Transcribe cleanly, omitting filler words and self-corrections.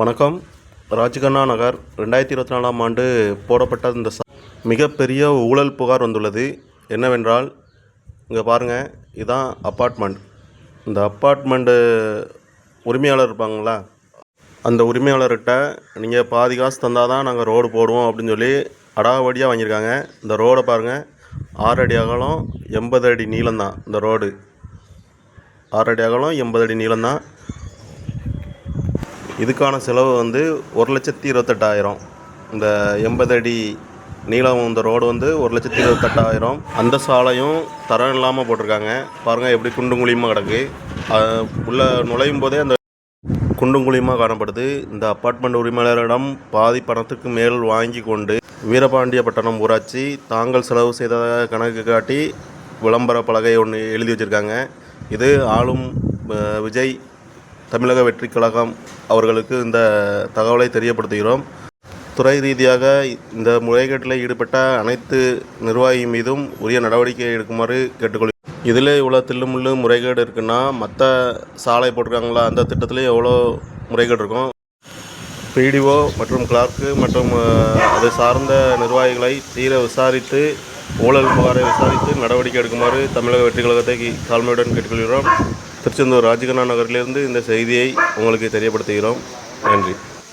வணக்கம். ராஜ்கண்ணா நகர் 2024ஆம் ஆண்டு போடப்பட்ட இந்த மிகப்பெரிய ஊழல் புகார் வந்துள்ளது. என்னவென்றால், இங்கே பாருங்கள், இதுதான் அப்பார்ட்மெண்ட். இந்த அப்பார்ட்மெண்ட்டு உரிமையாளர் இருப்பாங்களா, அந்த உரிமையாளர்கிட்ட நீங்கள் பாதி காசு தந்தால் தான் நாங்கள் ரோடு போடுவோம் அப்படின்னு சொல்லி அடாவடியாக வாங்கியிருக்காங்க. இந்த ரோடை பாருங்கள், 6 அடி அகலம் 80 அடி நீளம்தான். இந்த ரோடு 6 அடி அகலம் 80 அடி நீளம்தான். இதுக்கான செலவு வந்து 1,28,000. இந்த 80 அடி நீளம் இந்த ரோடு வந்து 1,28,000. அந்த சாலையும் தரம் இல்லாமல் போட்டிருக்காங்க. பாருங்கள் எப்படி குண்டும் குழியுமாக கிடக்கு. உள்ளே நுழையும் போதே அந்த குண்டும் குழியுமாக காணப்படுது. இந்த அப்பார்ட்மெண்ட் உரிமையாளரிடம் பாதி பணத்துக்கு மேல் வாங்கி கொண்டு வீரபாண்டியப்பட்டினம் ஊராட்சி தாங்கள் செலவு செய்ததாக கணக்கு காட்டி விளம்பர பலகை ஒன்று எழுதி வச்சுருக்காங்க. இது ஆளும் விஜய் தமிழக வெற்றி கழகம் அவர்களுக்கு இந்த தகவலை தெரியப்படுத்துகிறோம். துறை ரீதியாக இந்த முறைகேட்டில் ஈடுபட்ட அனைத்து நிர்வாகி மீதும் உரிய நடவடிக்கை எடுக்குமாறு கேட்டுக்கொள்கிறோம். இதில் இவ்வளோ தில்லுமுள்ளு முறைகேடு இருக்குன்னா, மற்ற சாலை போட்டிருக்காங்களா அந்த திட்டத்திலே எவ்வளோ முறைகேடு இருக்கும். பிடிஓ மற்றும் கிளார்க்கு மற்றும் அதை சார்ந்த நிர்வாகிகளை தீர விசாரித்து ஊழல் புகாரை விசாரித்து நடவடிக்கை எடுக்குமாறு தமிழக வெற்றி கழகத்தை தாழ்மையுடன் கேட்டுக்கொள்கிறோம். திருச்செந்தூர் ராஜ்கண்ணா நகரிலிருந்து இந்த செய்தியை உங்களுக்கு தெரியப்படுத்துகிறோம். நன்றி.